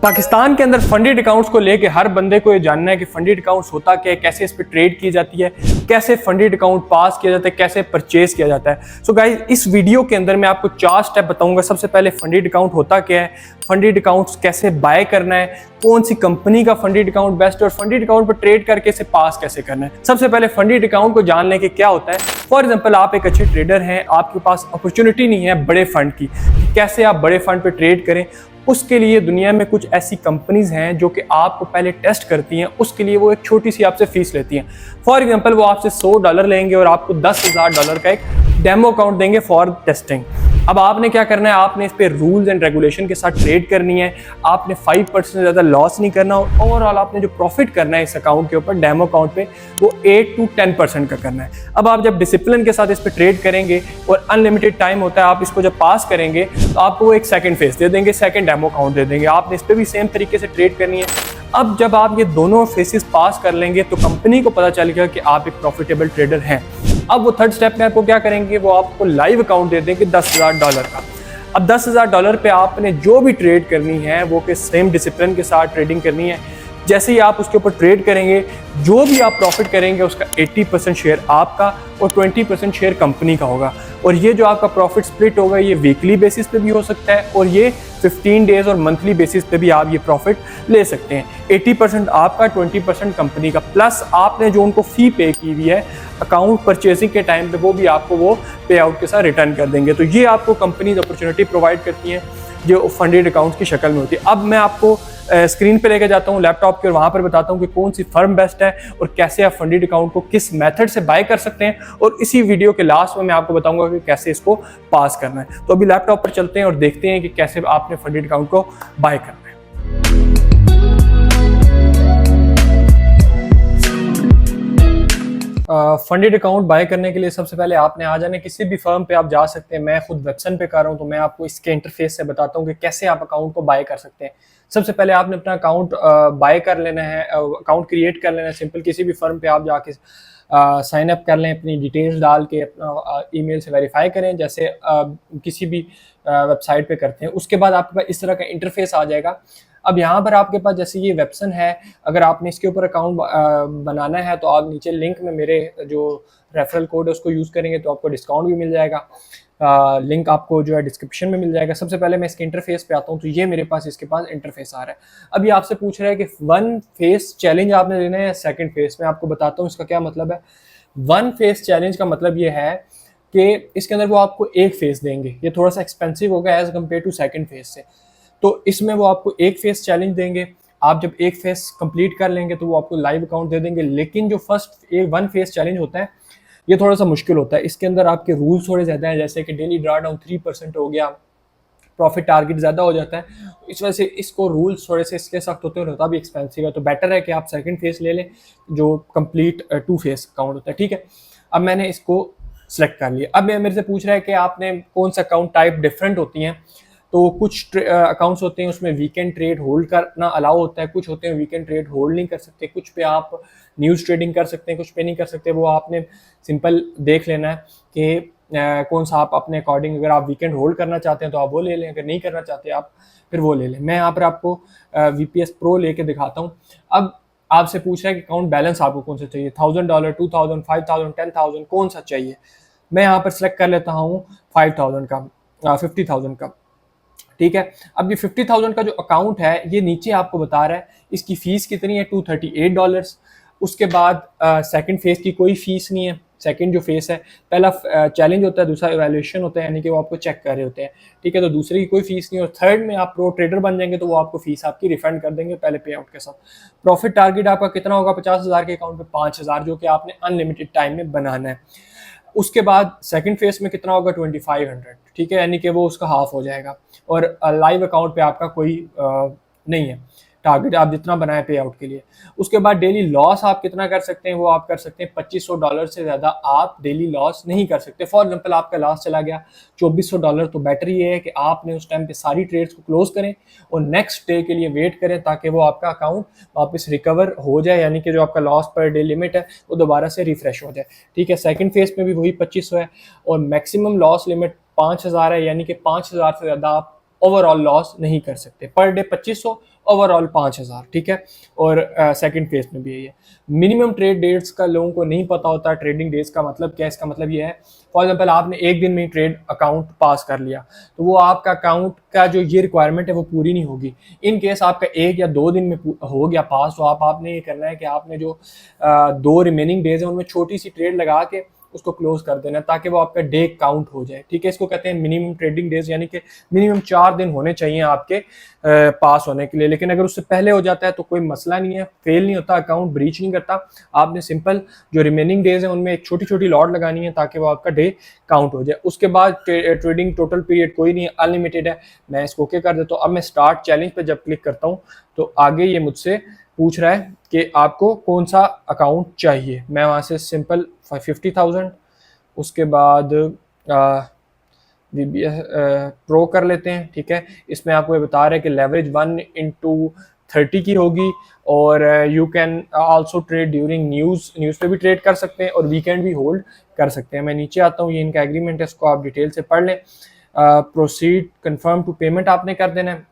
पाकिस्तान के अंदर funded accounts को लेके हर बंदे को ये जानना है कि फंडेड अकाउंट्स होता क्या है, कैसे इस पर ट्रेड की जाती है, कैसे फंडेड अकाउंट पास किया जाता है, कैसे परचेज किया जाता है। सो गाइस, इस वीडियो के अंदर मैं आपको 4 स्टेप बताऊंगा। सबसे पहले फंडेड अकाउंट होता क्या है, फंडेड अकाउंट्स कैसे बाय करना है, कौन सी कंपनी का फंडेड अकाउंट बेस्ट है और फंडेड अकाउंट पर ट्रेड करके इसे पास कैसे करना है। सबसे पहले फंडेड अकाउंट को जान लें कि क्या होता है। फॉर एग्जांपल, आप एक अच्छे ट्रेडर हैं, आपके पास अपॉर्चुनिटी नहीं है बड़े फंड की, कैसे आप बड़े फंड पे ट्रेड करें। उसके लिए दुनिया में कुछ ऐसी कंपनीज हैं जो कि आपको पहले टेस्ट करती हैं, उसके लिए वो एक छोटी सी आपसे फीस लेती हैं। फॉर एग्जांपल, वो आपसे $100 लेंगे और आपको $10,000 का एक डेमो अकाउंट देंगे फॉर टेस्टिंग। अब आपने क्या करना है, आपने इस पे रूल्स एंड रेगुलेशन के साथ ट्रेड करनी है। आपने 5% से ज़्यादा लॉस नहीं करना और ओवरऑल आपने जो प्रॉफिट करना है इस अकाउंट के ऊपर, डेमो अकाउंट पे, वो 8 to 10% का करना है। अब आप जब डिसिप्लिन के साथ इस पे ट्रेड करेंगे और अनलिमिटेड टाइम होता है, आप इसको जब पास करेंगे तो आपको वो एक सेकंड फेस दे देंगे, सेकंड डेमो अकाउंट दे देंगे। आपने इस पर भी सेम तरीके से ट्रेड करनी है। अब जब आप ये दोनों फेसेस पास कर लेंगे तो कंपनी को पता चलेगा कि आप एक प्रॉफिटेबल ट्रेडर हैं। अब वो थर्ड स्टेप में आपको क्या करेंगे, वो आपको लाइव अकाउंट दे देंगे $10,000 का। अब $10,000 पे आपने जो भी ट्रेड करनी है वो के सेम डिसिप्लिन के साथ ट्रेडिंग करनी है। जैसे ही आप उसके ऊपर ट्रेड करेंगे, जो भी आप प्रॉफिट करेंगे उसका 80% शेयर आपका और 20% शेयर कंपनी का होगा। और ये जो आपका प्रॉफिट स्प्लिट होगा, ये वीकली बेसिस पे भी हो सकता है और ये 15 डेज और मंथली बेसिस पे भी आप ये प्रॉफिट ले सकते हैं। 80% आपका, 20% कंपनी का, प्लस आपने जो उनको फी पे की हुई है अकाउंट परचेजिंग के टाइम पे, वो भी आपको वो पे आउट के साथ रिटर्न कर देंगे। तो ये आपको कंपनीज अपॉर्चुनिटी प्रोवाइड करती हैं जो फंडेड अकाउंट्स की शक्ल में होती है। अब मैं आपको स्क्रीन पे लेके जाता हूँ लैपटॉप के और वहाँ पर बताता हूँ कि कौन सी फर्म बेस्ट है और कैसे आप फंडेड अकाउंट को किस मेथड से बाय कर सकते हैं। और इसी वीडियो के लास्ट में मैं आपको बताऊंगा कि कैसे इसको पास करना है। तो अभी लैपटॉप पर चलते हैं और देखते हैं कि कैसे आपने फंडेड अकाउंट को बाय करना है। फंडेड अकाउंट बाय करने के लिए सबसे पहले आपने आ जाना, किसी भी फर्म पे आप जा सकते हैं। मैं खुद वेबसाइट पे कर रहा हूँ तो मैं आपको इसके इंटरफेस से बताता हूँ कि कैसे आप अकाउंट को बाय कर सकते हैं। सबसे पहले आपने अपना अकाउंट बाय कर लेना है, अकाउंट क्रिएट कर लेना है। सिंपल किसी भी फर्म पे आप जाके साइन अप कर लें, अपनी डिटेल्स डाल के अपना ईमेल से वेरीफाई करें, जैसे किसी भी वेबसाइट पे करते हैं। उसके बाद आपके पास इस तरह का इंटरफेस आ जाएगा। अब यहाँ पर आपके पास जैसे ये वेबसाइट है, अगर आपने इसके ऊपर अकाउंट बनाना है तो आप नीचे लिंक में मेरे जो रेफरल कोड है उसको यूज़ करेंगे तो आपको डिस्काउंट भी मिल जाएगा। लिंक आपको जो है डिस्क्रिप्शन में मिल जाएगा। सबसे पहले मैं इसके इंटरफेस पे आता हूँ तो ये मेरे पास इसके पास इंटरफेस आ रहा है। अब ये आपसे पूछ रहा है कि 1 फेस चैलेंज आपने लेना है या सेकंड फेस। मैं आपको बताता हूँ इसका क्या मतलब है। 1 फेस चैलेंज का मतलब ये है कि इसके अंदर वो आपको एक फेस देंगे। ये थोड़ा सा एक्सपेंसिव होगा as compare to second phase से। तो इसमें वो आपको एक फेस चैलेंज देंगे। आप जब एक फेस कंप्लीट कर लेंगे तो वो आपको लाइव अकाउंट दे देंगे। लेकिन जो फर्स्ट 1 फेस चैलेंज होता है ये थोड़ा सा मुश्किल होता है। इसके अंदर आपके रूल्स थोड़े ज़्यादा हैं, जैसे कि डेली ड्रा डाउन 3% हो गया, प्रॉफिट टारगेट ज़्यादा हो जाता है। इस वजह से इसको रूल्स थोड़े से इसके सख्त होते हैं और होता भी एक्सपेंसिव है। तो बेटर है कि आप सेकंड फेस ले लें जो कंप्लीट 2 फेस अकाउंट होता है। ठीक है, अब मैंने इसको सेलेक्ट कर लिया। अब मेरे से पूछ रहा है कि आपने कौन सा अकाउंट टाइप डिफरेंट होती हैं। तो कुछ अकाउंट्स होते हैं उसमें वीकेंड ट्रेड होल्ड करना अलाउ होता है, कुछ होते हैं वीकेंड ट्रेड होल्ड नहीं कर सकते, कुछ पे आप न्यूज़ ट्रेडिंग कर सकते हैं, कुछ पे नहीं कर सकते। वो आपने सिंपल देख लेना है कि कौन सा आप अपने अकॉर्डिंग, अगर आप वीकेंड होल्ड करना चाहते हैं तो आप वो ले लें, अगर नहीं करना चाहते आप फिर वो ले लें। मैं यहाँ पर आपको VPS Pro लेके दिखाता हूँ। अब आपसे पूछ रहा है कि अकाउंट बैलेंस आपको कौन सा चाहिए, $1,000, 2,000, 5,000, 10,000, कौन सा चाहिए। मैं यहाँ पर सेलेक्ट कर लेता हूँ 5,000 का, 50,000 का। ठीक है, अब ये 50,000 का जो अकाउंट है ये नीचे आपको बता रहा है इसकी फीस कितनी है, $238। उसके बाद सेकंड फेस की कोई फीस नहीं है। सेकंड जो फेस है, पहला चैलेंज होता है, दूसरा इवैल्यूएशन होता है, यानी कि वो आपको चेक कर रहे होते हैं। ठीक है, तो दूसरे की कोई फीस नहीं। और थर्ड में आप प्रो ट्रेडर बन जाएंगे तो वो आपको फीस आपकी रिफंड कर देंगे पहले पे आउट के साथ। प्रॉफिट टारगेट आपका कितना होगा, 50,000 के अकाउंट पे 5,000, जो कि आपने अनलिमिटेड टाइम में बनाना है। उसके बाद सेकंड फेस में कितना होगा, 2500। ठीक है, यानी कि वो उसका हाफ हो जाएगा। और लाइव अकाउंट पे आपका कोई नहीं है टारगेट, आप जितना बनाए पे आउट के लिए। उसके बाद डेली लॉस आप कितना कर सकते हैं, वो आप कर सकते हैं $2,500 से ज़्यादा आप डेली लॉस नहीं कर सकते। फॉर एग्जांपल आपका लॉस चला गया $2,400, तो बेटर ये है कि आपने उस टाइम पे सारी ट्रेड्स को क्लोज करें और नेक्स्ट डे के लिए वेट करें ताकि वो आपका अकाउंट वापस रिकवर हो जाए, यानी कि जो आपका लॉस पर डे लिमिट है वो दोबारा से रिफ्रेश हो जाए। ठीक है, सेकेंड फेज में भी वही 2500 है और मैक्सिमम लॉस लिमिट 5,000 है, यानी कि 5,000 से ज़्यादा आप ओवरऑल लॉस नहीं कर सकते। पर डे 2500, ओवरऑल 5000, ठीक है। और सेकंड फेज में भी यही है। मिनिमम ट्रेड डेट्स का लोगों को नहीं पता होता, ट्रेडिंग डेज का मतलब क्या है। इसका मतलब ये है, फॉर एग्जाम्पल आपने एक दिन में ही ट्रेड अकाउंट पास कर लिया, तो वो आपका अकाउंट का जो ये रिक्वायरमेंट है वो पूरी नहीं होगी। इन केस आपका 1 या 2 दिन में हो गया पास, तो आपने ये करना है कि आपने जो 2 रिमेनिंग डेज है उनमें छोटी सी ट्रेड लगा के उसको क्लोज कर देना, ताकि वो आपका डे काउंट हो जाए, ठीक है। इसको कहते हैं मिनिमम ट्रेडिंग डेज, यानी कि मिनिमम 4 दिन होने चाहिए आपके पास होने के लिए। लेकिन अगर उससे पहले हो जाता है तो कोई मसला नहीं है, फेल नहीं होता, अकाउंट ब्रीच नहीं करता। आपने सिंपल जो रिमेनिंग डेज है उनमें एक छोटी छोटी लॉट लगानी है ताकि वो आपका डे काउंट हो जाए। उसके बाद ट्रेडिंग टोटल पीरियड कोई नहीं है, अनलिमिटेड है। मैं इसको ओके कर देता हूँ। अब मैं स्टार्ट चैलेंज पे जब क्लिक करता हूँ तो आगे ये मुझसे पूछ रहा है कि आपको कौन सा अकाउंट चाहिए। मैं वहाँ से सिंपल 50,000, उसके बाद VBS प्रो कर लेते हैं, ठीक है। इसमें आपको ये बता रहा है कि लेवरेज 1/30 की होगी, और you can also trade during news पे भी ट्रेड कर सकते हैं, और वीकेंड भी होल्ड कर सकते हैं। मैं नीचे आता हूँ, ये इनका एग्रीमेंट है, इसको आप डिटेल से पढ़ लें। प्रोसीड कंफर्म टू पेमेंट आपने कर देना है।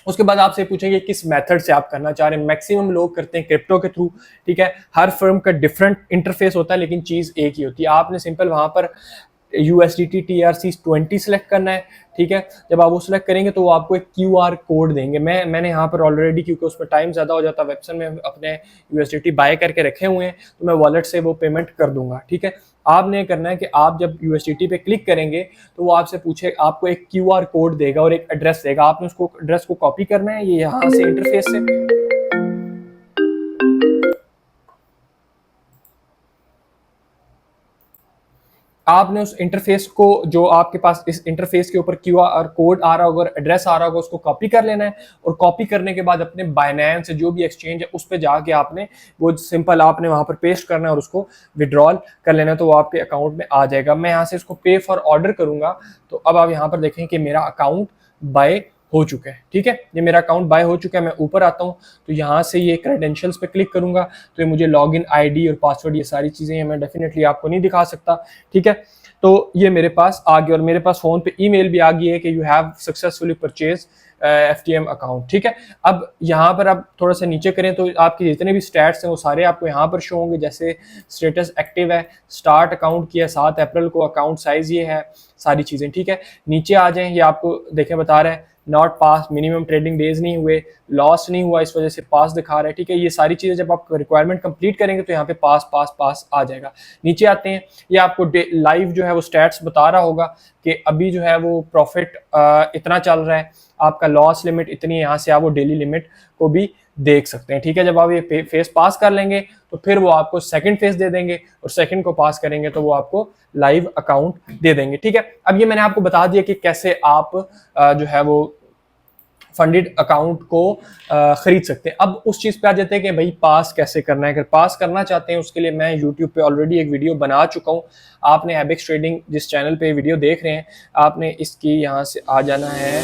उसके बाद आपसे पूछेंगे किस मेथड से आप करना चाह रहे हैं। मैक्सिमम लोग करते हैं क्रिप्टो के थ्रू, ठीक है। हर फर्म का डिफरेंट इंटरफेस होता है, लेकिन चीज़ एक ही होती है। आपने सिंपल वहाँ पर USDT TRC20 सेलेक्ट करना है, ठीक है। जब आप वो सिलेक्ट करेंगे तो वो आपको एक QR कोड देंगे। मैंने यहाँ पर ऑलरेडी, क्योंकि उसमें टाइम ज़्यादा हो जाता है, वेबसाइट में अपने USDT बाय करके रखे हुए हैं, तो मैं वॉलेट से वो पेमेंट कर दूंगा, ठीक है। आपने करना है कि आप जब USDT पे क्लिक करेंगे तो वो आपसे पूछे, आपको एक QR कोड देगा और एक एड्रेस देगा। आपने उसको एड्रेस को कॉपी करना है, ये यहाँ से इंटरफेस से आपने उस इंटरफेस को, जो आपके पास इस इंटरफेस के ऊपर QR कोड आ रहा होगा और एड्रेस आ रहा होगा, उसको कॉपी कर लेना है। और कॉपी करने के बाद अपने बाइनेंस जो भी एक्सचेंज है उस पर जाके आपने वो सिंपल आपने वहां पर पेस्ट करना है और उसको विड्रॉल कर लेना है, तो वो आपके अकाउंट में आ जाएगा। मैं यहाँ से इसको पे फॉर ऑर्डर करूंगा, तो अब आप यहाँ पर देखें कि मेरा अकाउंट बाय हो चुका है, ठीक है। ये मेरा अकाउंट बाय हो चुका है। मैं ऊपर आता हूँ तो यहाँ से ये क्रेडेंशियल्स पे क्लिक करूंगा, तो ये मुझे लॉगिन ID और पासवर्ड, ये सारी चीजें हैं, मैं डेफिनेटली आपको नहीं दिखा सकता, ठीक है। तो ये मेरे पास आ गया, और मेरे पास फोन पे ईमेल भी आ गई है कि you have successfully purchase FTM account, ठीक है। अब यहाँ पर आप थोड़ा सा नीचे करें तो आपके जितने भी स्टैट्स हैं वो सारे आपको यहाँ पर शो होंगे। जैसे स्टेटस एक्टिव है, स्टार्ट अकाउंट किया 7 अप्रैल को, अकाउंट साइज ये है, सारी चीज़ें, ठीक है। नीचे आ जाएं, ये आपको देखें बता रहा है not pass, minimum trading days नहीं हुए, लॉस नहीं हुआ, इस वजह से पास दिखा रहा है, ठीक है। ये सारी चीज़ें जब आप रिक्वायरमेंट कंप्लीट करेंगे तो यहाँ पे पास पास पास आ जाएगा। नीचे आते हैं, ये आपको लाइव जो है वो स्टैट्स बता रहा होगा कि अभी जो है वो प्रॉफिट इतना चल रहा है, आपका लॉस लिमिट इतनी है। यहाँ से आप वो डेली लिमिट को भी देख सकते हैं, ठीक है। जब आप ये फेस पास कर लेंगे तो फिर वो आपको सेकंड फेस दे देंगे, और सेकंड को पास करेंगे तो वो आपको लाइव अकाउंट दे देंगे, ठीक है। अब ये मैंने आपको बता दिया कि कैसे आप जो है वो फंडेड अकाउंट को खरीद सकते हैं। अब उस चीज़ पे आ जाते हैं कि भाई पास कैसे करना है। अगर पास करना चाहते हैं उसके लिए मैं यूट्यूब पे ऑलरेडी एक वीडियो बना चुका हूँ। आपने एबिक्स ट्रेडिंग जिस चैनल पे वीडियो देख रहे हैं, आपने इसकी यहाँ से आ जाना है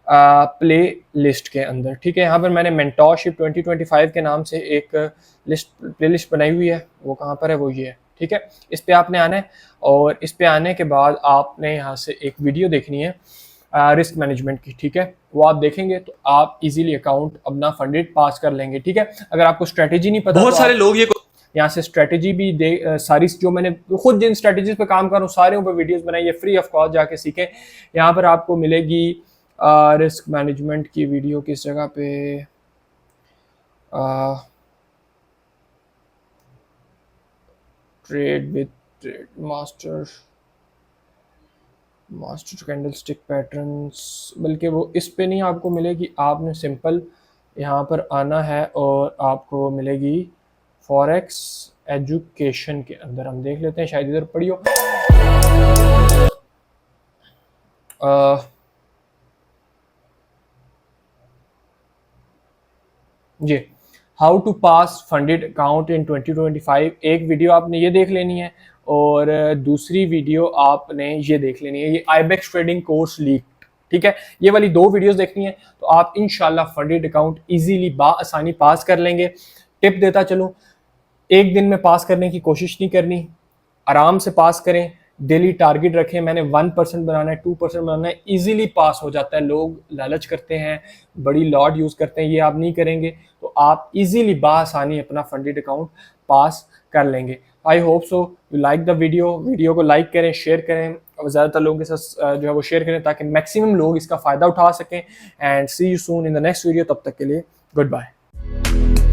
प्ले लिस्ट के अंदर, ठीक है। यहाँ पर मैंने मेंटोरशिप 2025 के नाम से एक प्ले लिस्ट बनाई हुई है। वो कहाँ पर है, वो ये है, ठीक है। इस पे आपने आना है, और इस पे आने के बाद आपने यहाँ से एक वीडियो देखनी है रिस्क मैनेजमेंट की, ठीक है। वो आप देखेंगे तो आप इजीली अकाउंट अपना फंडेड पास कर लेंगे, ठीक है। अगर आपको स्ट्रेटेजी नहीं पता, बहुत सारे लोग ये यहाँ से स्ट्रेटेजी भी सारी जो मैंने खुद जिन स्ट्रेटेजीज पे काम कर रहा हूँ सारे ऊपर वीडियोस बनाई है, फ्री ऑफ कॉस्ट, जाके सीखें। यहाँ पर आपको मिलेगी रिस्क मैनेजमेंट की वीडियो किस जगह पे, trade with trade master candle stick patterns, बल्कि वो इस पे नहीं आपको मिलेगी। आपने सिंपल यहाँ पर आना है और आपको मिलेगी फॉरेक्स एजुकेशन के अंदर। हम देख लेते हैं, शायद इधर पढ़ी हो। जी, how to pass funded account in 2025, एक वीडियो आपने ये देख लेनी है, और दूसरी वीडियो आपने ये देख लेनी है, ये आईबेक्स ट्रेडिंग कोर्स लीक, ठीक है। ये वाली 2 वीडियोस देखनी है, तो आप इंशाल्लाह फंडेड अकाउंट इजीली बाआसानी पास कर लेंगे। टिप देता चलूँ, एक दिन में पास करने की कोशिश नहीं करनी, आराम से पास करें, डेली टारगेट रखें, मैंने 1% बनाना है, 2% बनाना है, इजीली पास हो जाता है। लोग लालच करते हैं, बड़ी लॉट यूज़ करते हैं, ये आप नहीं करेंगे तो आप इजीली बासानी अपना फंडेड अकाउंट पास कर लेंगे। I hope so you like the video को लाइक करें, शेयर करें और ज़्यादातर लोगों के साथ जो है वो शेयर करें ताकि मैक्सिमम लोग इसका फ़ायदा उठा सकें। And see you soon in the next video, तब तक के लिए गुड बाय।